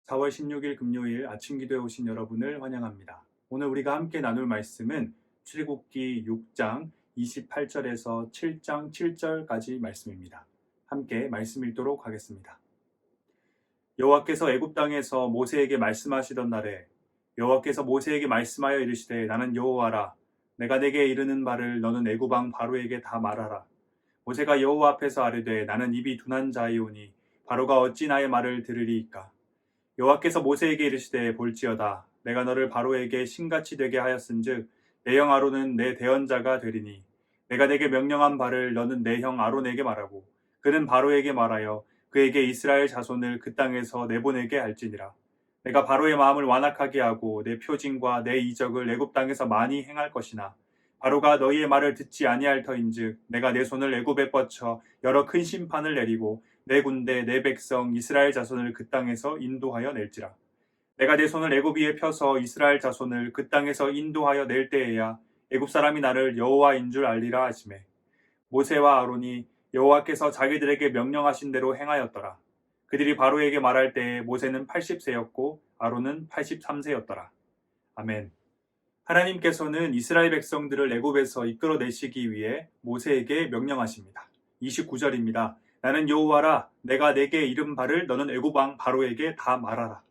4월 16일 금요일 아침 기도에 오신 여러분을 환영합니다. 오늘 우리가 함께 나눌 말씀은 출애굽기 6장 28절에서 7장 7절까지 말씀입니다. 함께 말씀 읽도록 하겠습니다. 여호와께서 애굽 땅에서 모세에게 말씀하시던 날에 여호와께서 모세에게 말씀하여 이르시되 나는 여호와라. 내가 내게 이르는 말을 너는 애굽 왕 바로에게 다 말하라. 모세가 여호와 앞에서 아뢰되 나는 입이 둔한 자이오니 바로가 어찌 나의 말을 들으리이까. 여호와께서 모세에게 이르시되 볼지어다 내가 너를 바로에게 신같이 되게 하였은즉 내 형 아론은 내 대언자가 되리니 내가 내게 명령한 바를 너는 내 형 아론에게 말하고 그는 바로에게 말하여 그에게 이스라엘 자손을 그 땅에서 내보내게 할지니라. 내가 바로의 마음을 완악하게 하고 내 표징과 내 이적을 애굽 땅에서 많이 행할 것이나 바로가 너희의 말을 듣지 아니할 터인즉 내가 내 손을 애굽에 뻗쳐 여러 큰 심판을 내리고 내 군대 내 백성 이스라엘 자손을 그 땅에서 인도하여 낼지라. 내가 내 손을 애굽 위에 펴서 이스라엘 자손을 그 땅에서 인도하여 낼 때에야 애굽 사람이 나를 여호와인 줄 알리라 하시매 모세와 아론이 여호와께서 자기들에게 명령하신 대로 행하였더라. 그들이 바로에게 말할 때에 모세는 80세였고 아론은 83세였더라. 아멘. 하나님께서는 이스라엘 백성들을 애굽에서 이끌어내시기 위해 모세에게 명령하십니다. 29절입니다. 나는 여호와라. 내가 내게 이른 바를 너는 애굽 왕 바로에게 다 말하라.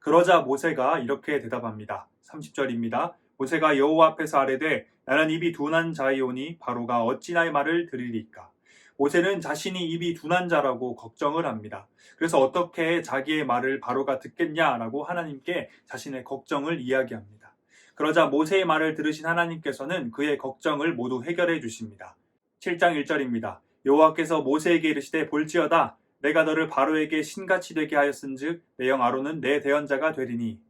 그러자 모세가 이렇게 대답합니다. 30절입니다. 모세가 여호와 앞에서 아뢰되 나는 입이 둔한 자이오니 바로가 어찌 나의 말을 들으리까. 모세는 자신이 입이 둔한 자라고 걱정을 합니다. 그래서 어떻게 자기의 말을 바로가 듣겠냐라고 하나님께 자신의 걱정을 이야기합니다. 그러자 모세의 말을 들으신 하나님께서는 그의 걱정을 모두 해결해 주십니다. 7장 1절입니다. 여호와께서 모세에게 이르시되 볼지어다 내가 너를 바로에게 신같이 되게 하였은즉 내 형 아론은 내 대언자가 되리니.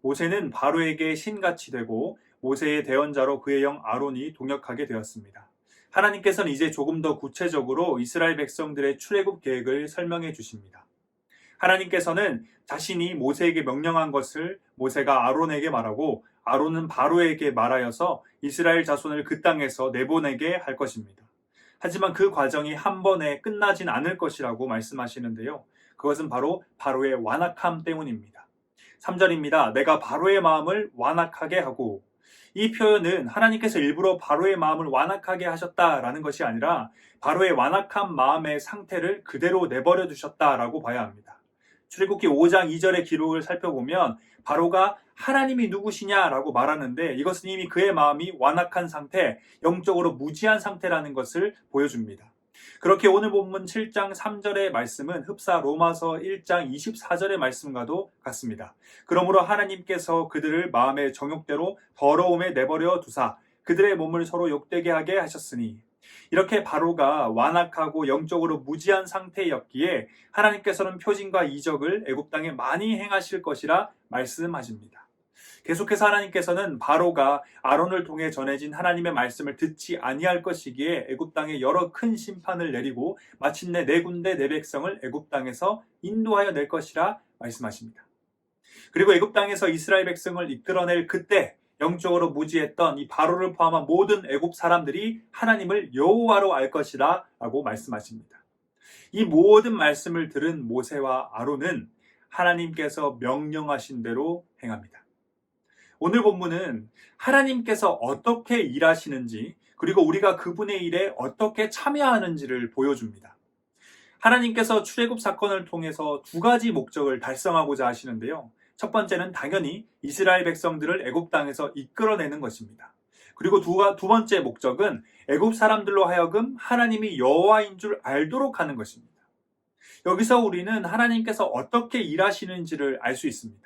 모세는 바로에게 신같이 되고 모세의 대언자로 그의 형 아론이 동역하게 되었습니다. 하나님께서는 이제 조금 더 구체적으로 이스라엘 백성들의 출애굽 계획을 설명해 주십니다. 하나님께서는 자신이 모세에게 명령한 것을 모세가 아론에게 말하고 아론은 바로에게 말하여서 이스라엘 자손을 그 땅에서 내보내게 할 것입니다. 하지만 그 과정이 한 번에 끝나진 않을 것이라고 말씀하시는데요. 그것은 바로 바로의 완악함 때문입니다. 3절입니다. 내가 바로의 마음을 완악하게 하고, 이 표현은 하나님께서 일부러 바로의 마음을 완악하게 하셨다라는 것이 아니라 바로의 완악한 마음의 상태를 그대로 내버려 두셨다라고 봐야 합니다. 출애굽기 5장 2절의 기록을 살펴보면 바로가 하나님이 누구시냐라고 말하는데 이것은 이미 그의 마음이 완악한 상태, 영적으로 무지한 상태라는 것을 보여줍니다. 그렇게 오늘 본문 7장 3절의 말씀은 흡사 로마서 1장 24절의 말씀과도 같습니다. 그러므로 하나님께서 그들을 마음의 정욕대로 더러움에 내버려 두사 그들의 몸을 서로 욕되게 하게 하셨으니. 이렇게 바로가 완악하고 영적으로 무지한 상태였기에 하나님께서는 표징과 이적을 애굽 땅에 많이 행하실 것이라 말씀하십니다. 계속해서 하나님께서는 바로가 아론을 통해 전해진 하나님의 말씀을 듣지 아니할 것이기에 애굽 땅에 여러 큰 심판을 내리고 마침내 내 군대 내 백성을 애굽 땅에서 인도하여 낼 것이라 말씀하십니다. 그리고 애굽 땅에서 이스라엘 백성을 이끌어낼 그때 영적으로 무지했던 이 바로를 포함한 모든 애굽 사람들이 하나님을 여호와로 알 것이라 라고 말씀하십니다. 이 모든 말씀을 들은 모세와 아론은 하나님께서 명령하신 대로 행합니다. 오늘 본문은 하나님께서 어떻게 일하시는지 그리고 우리가 그분의 일에 어떻게 참여하는지를 보여줍니다. 하나님께서 출애굽 사건을 통해서 두 가지 목적을 달성하고자 하시는데요. 첫 번째는 당연히 이스라엘 백성들을 애굽 땅에서 이끌어내는 것입니다. 그리고 두 번째 목적은 애굽 사람들로 하여금 하나님이 여호와인 줄 알도록 하는 것입니다. 여기서 우리는 하나님께서 어떻게 일하시는지를 알 수 있습니다.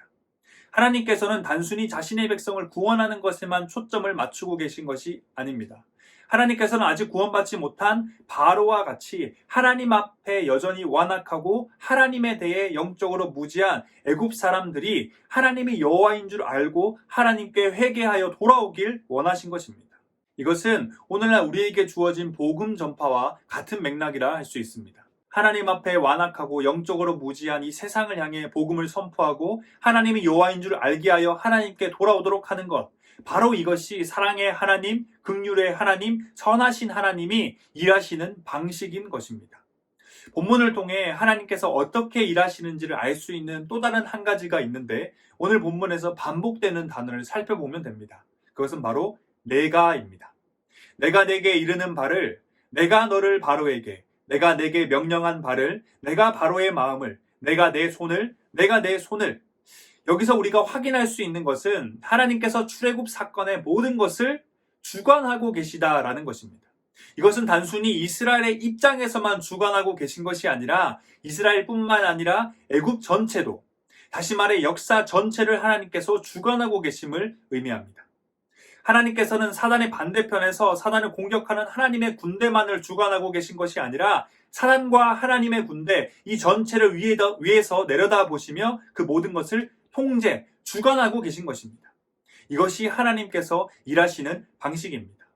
하나님께서는 단순히 자신의 백성을 구원하는 것에만 초점을 맞추고 계신 것이 아닙니다. 하나님께서는 아직 구원받지 못한 바로와 같이 하나님 앞에 여전히 완악하고 하나님에 대해 영적으로 무지한 애굽 사람들이 하나님이 여호와인 줄 알고 하나님께 회개하여 돌아오길 원하신 것입니다. 이것은 오늘날 우리에게 주어진 복음 전파와 같은 맥락이라 할 수 있습니다. 하나님 앞에 완악하고 영적으로 무지한 이 세상을 향해 복음을 선포하고 하나님이 여호와인 줄 알게 하여 하나님께 돌아오도록 하는 것, 바로 이것이 사랑의 하나님, 긍휼의 하나님, 선하신 하나님이 일하시는 방식인 것입니다. 본문을 통해 하나님께서 어떻게 일하시는지를 알 수 있는 또 다른 한 가지가 있는데 오늘 본문에서 반복되는 단어를 살펴보면 됩니다. 그것은 바로 내가입니다. 내가 내게 이르는 바를, 내가 너를 바로에게, 내가 내게 명령한 바를, 내가 바로의 마음을, 내가 내 손을. 여기서 우리가 확인할 수 있는 것은 하나님께서 출애굽 사건의 모든 것을 주관하고 계시다라는 것입니다. 이것은 단순히 이스라엘의 입장에서만 주관하고 계신 것이 아니라 이스라엘뿐만 아니라 애굽 전체도, 다시 말해 역사 전체를 하나님께서 주관하고 계심을 의미합니다. 하나님께서는 사단의 반대편에서 사단을 공격하는 하나님의 군대만을 주관하고 계신 것이 아니라 사단과 하나님의 군대 이 전체를 위에서 내려다 보시며 그 모든 것을 통제, 주관하고 계신 것입니다. 이것이 하나님께서 일하시는 방식입니다.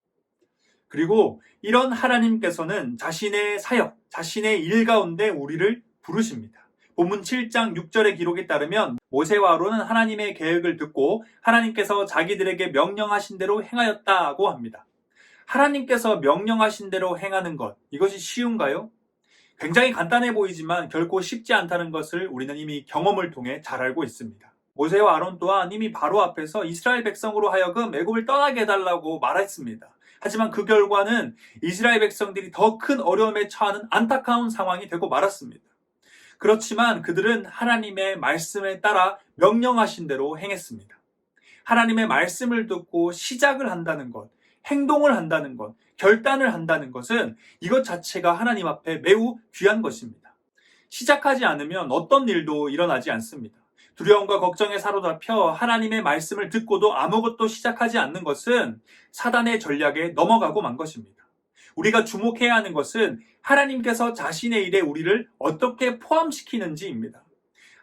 그리고 이런 하나님께서는 자신의 사역, 자신의 일 가운데 우리를 부르십니다. 본문 7장 6절의 기록에 따르면 모세와 아론은 하나님의 계획을 듣고 하나님께서 자기들에게 명령하신 대로 행하였다고 합니다. 하나님께서 명령하신 대로 행하는 것, 이것이 쉬운가요? 굉장히 간단해 보이지만 결코 쉽지 않다는 것을 우리는 이미 경험을 통해 잘 알고 있습니다. 모세와 아론 또한 이미 바로 앞에서 이스라엘 백성으로 하여금 애굽을 떠나게 해달라고 말했습니다. 하지만 그 결과는 이스라엘 백성들이 더 큰 어려움에 처하는 안타까운 상황이 되고 말았습니다. 그렇지만 그들은 하나님의 말씀에 따라 명령하신 대로 행했습니다. 하나님의 말씀을 듣고 시작을 한다는 것, 행동을 한다는 것, 결단을 한다는 것은 이것 자체가 하나님 앞에 매우 귀한 것입니다. 시작하지 않으면 어떤 일도 일어나지 않습니다. 두려움과 걱정에 사로잡혀 하나님의 말씀을 듣고도 아무것도 시작하지 않는 것은 사단의 전략에 넘어가고 만 것입니다. 우리가 주목해야 하는 것은 하나님께서 자신의 일에 우리를 어떻게 포함시키는지입니다.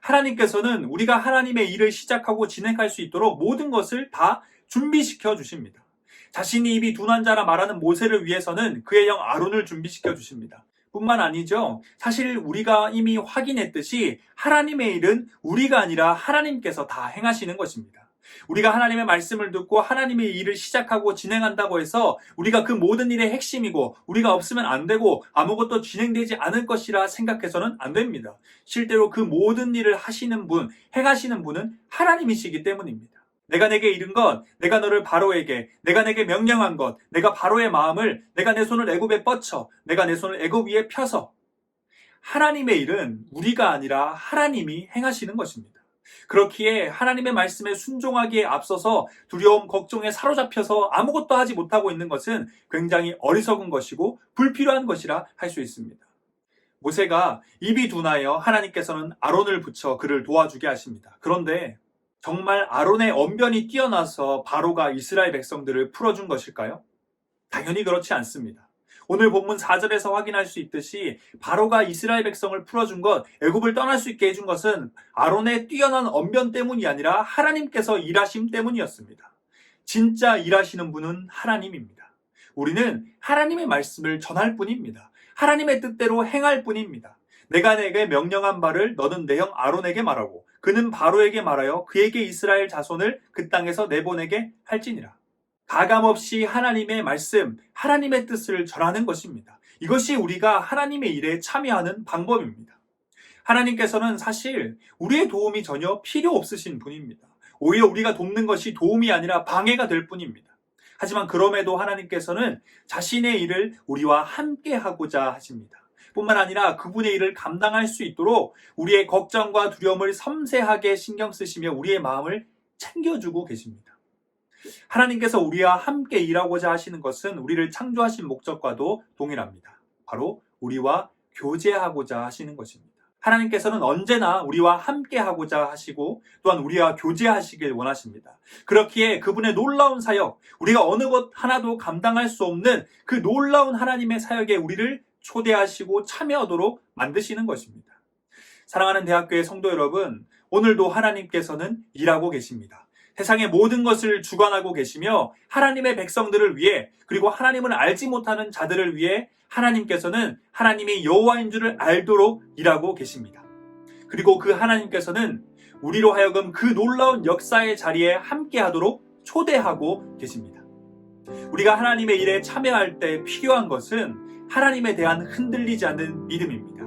하나님께서는 우리가 하나님의 일을 시작하고 진행할 수 있도록 모든 것을 다 준비시켜 주십니다. 자신이 입이 둔한 자라 말하는 모세를 위해서는 그의 형 아론을 준비시켜 주십니다. 뿐만 아니죠. 사실 우리가 이미 확인했듯이 하나님의 일은 우리가 아니라 하나님께서 다 행하시는 것입니다. 우리가 하나님의 말씀을 듣고 하나님의 일을 시작하고 진행한다고 해서 우리가 그 모든 일의 핵심이고 우리가 없으면 안 되고 아무것도 진행되지 않을 것이라 생각해서는 안 됩니다. 실제로 그 모든 일을 하시는 분, 행하시는 분은 하나님이시기 때문입니다. 내가 내게 이른 것, 내가 너를 바로에게, 내가 내게 명령한 것, 내가 바로의 마음을, 내가 내 손을 애굽에 뻗쳐, 내가 내 손을 애굽 위에 펴서. 하나님의 일은 우리가 아니라 하나님이 행하시는 것입니다. 그렇기에 하나님의 말씀에 순종하기에 앞서서 두려움, 걱정에 사로잡혀서 아무것도 하지 못하고 있는 것은 굉장히 어리석은 것이고 불필요한 것이라 할 수 있습니다. 모세가 입이 둔하여 하나님께서는 아론을 붙여 그를 도와주게 하십니다. 그런데 정말 아론의 언변이 뛰어나서 바로가 이스라엘 백성들을 풀어준 것일까요? 당연히 그렇지 않습니다. 오늘 본문 4절에서 확인할 수 있듯이 바로가 이스라엘 백성을 풀어준 것, 애굽을 떠날 수 있게 해준 것은 아론의 뛰어난 언변 때문이 아니라 하나님께서 일하심 때문이었습니다. 진짜 일하시는 분은 하나님입니다. 우리는 하나님의 말씀을 전할 뿐입니다. 하나님의 뜻대로 행할 뿐입니다. 내가 내게 명령한 바를 너는 내 형 아론에게 말하고 그는 바로에게 말하여 그에게 이스라엘 자손을 그 땅에서 내보내게 할지니라. 가감없이 하나님의 말씀, 하나님의 뜻을 전하는 것입니다. 이것이 우리가 하나님의 일에 참여하는 방법입니다. 하나님께서는 사실 우리의 도움이 전혀 필요 없으신 분입니다. 오히려 우리가 돕는 것이 도움이 아니라 방해가 될 뿐입니다. 하지만 그럼에도 하나님께서는 자신의 일을 우리와 함께 하고자 하십니다. 뿐만 아니라 그분의 일을 감당할 수 있도록 우리의 걱정과 두려움을 섬세하게 신경 쓰시며 우리의 마음을 챙겨주고 계십니다. 하나님께서 우리와 함께 일하고자 하시는 것은 우리를 창조하신 목적과도 동일합니다. 바로 우리와 교제하고자 하시는 것입니다. 하나님께서는 언제나 우리와 함께 하고자 하시고 또한 우리와 교제하시길 원하십니다. 그렇기에 그분의 놀라운 사역, 우리가 어느 것 하나도 감당할 수 없는 그 놀라운 하나님의 사역에 우리를 초대하시고 참여하도록 만드시는 것입니다. 사랑하는 대학교의 성도 여러분, 오늘도 하나님께서는 일하고 계십니다. 세상의 모든 것을 주관하고 계시며 하나님의 백성들을 위해 그리고 하나님을 알지 못하는 자들을 위해 하나님께서는 하나님이 여호와인 줄을 알도록 일하고 계십니다. 그리고 그 하나님께서는 우리로 하여금 그 놀라운 역사의 자리에 함께하도록 초대하고 계십니다. 우리가 하나님의 일에 참여할 때 필요한 것은 하나님에 대한 흔들리지 않는 믿음입니다.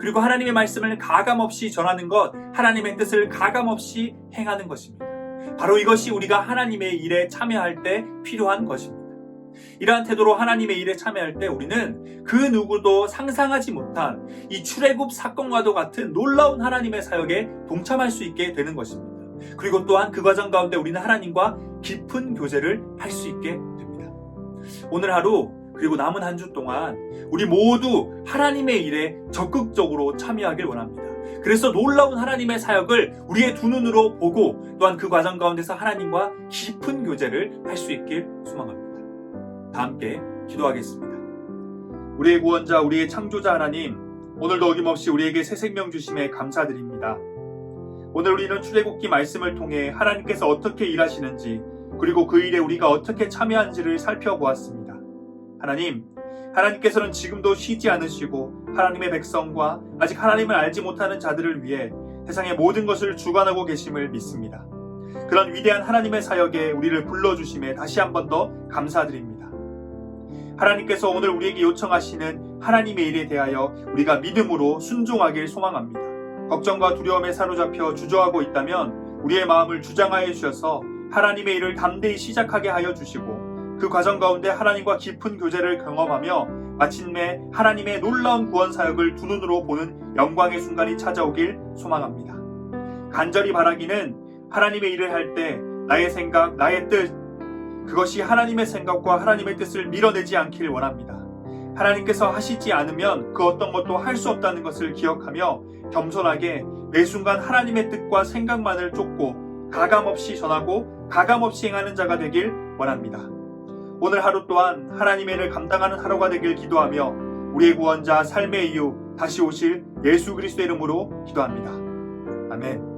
그리고 하나님의 말씀을 가감없이 전하는 것, 하나님의 뜻을 가감없이 행하는 것입니다. 바로 이것이 우리가 하나님의 일에 참여할 때 필요한 것입니다. 이러한 태도로 하나님의 일에 참여할 때 우리는 그 누구도 상상하지 못한 이 출애굽 사건과도 같은 놀라운 하나님의 사역에 동참할 수 있게 되는 것입니다. 그리고 또한 그 과정 가운데 우리는 하나님과 깊은 교제를 할 수 있게 됩니다. 오늘 하루 그리고 남은 한 주 동안 우리 모두 하나님의 일에 적극적으로 참여하길 원합니다. 그래서 놀라운 하나님의 사역을 우리의 두 눈으로 보고 또한 그 과정 가운데서 하나님과 깊은 교제를 할 수 있길 소망합니다. 다 함께 기도하겠습니다. 우리의 구원자, 우리의 창조자 하나님, 오늘도 어김없이 우리에게 새 생명 주심에 감사드립니다. 오늘 우리는 출애굽기 말씀을 통해 하나님께서 어떻게 일하시는지 그리고 그 일에 우리가 어떻게 참여한지를 살펴보았습니다. 하나님께서는 지금도 쉬지 않으시고 하나님의 백성과 아직 하나님을 알지 못하는 자들을 위해 세상의 모든 것을 주관하고 계심을 믿습니다. 그런 위대한 하나님의 사역에 우리를 불러주심에 다시 한 번 더 감사드립니다. 하나님께서 오늘 우리에게 요청하시는 하나님의 일에 대하여 우리가 믿음으로 순종하길 소망합니다. 걱정과 두려움에 사로잡혀 주저하고 있다면 우리의 마음을 주장하여 주셔서 하나님의 일을 담대히 시작하게 하여 주시고 그 과정 가운데 하나님과 깊은 교제를 경험하며 마침내 하나님의 놀라운 구원 사역을 두 눈으로 보는 영광의 순간이 찾아오길 소망합니다. 간절히 바라기는 하나님의 일을 할 때 나의 생각, 나의 뜻, 그것이 하나님의 생각과 하나님의 뜻을 밀어내지 않길 원합니다. 하나님께서 하시지 않으면 그 어떤 것도 할 수 없다는 것을 기억하며 겸손하게 매 순간 하나님의 뜻과 생각만을 쫓고 가감없이 전하고 가감없이 행하는 자가 되길 원합니다. 오늘 하루 또한 하나님의 일을 감당하는 하루가 되길 기도하며 우리의 구원자 삶의 이유 다시 오실 예수 그리스도의 이름으로 기도합니다. 아멘.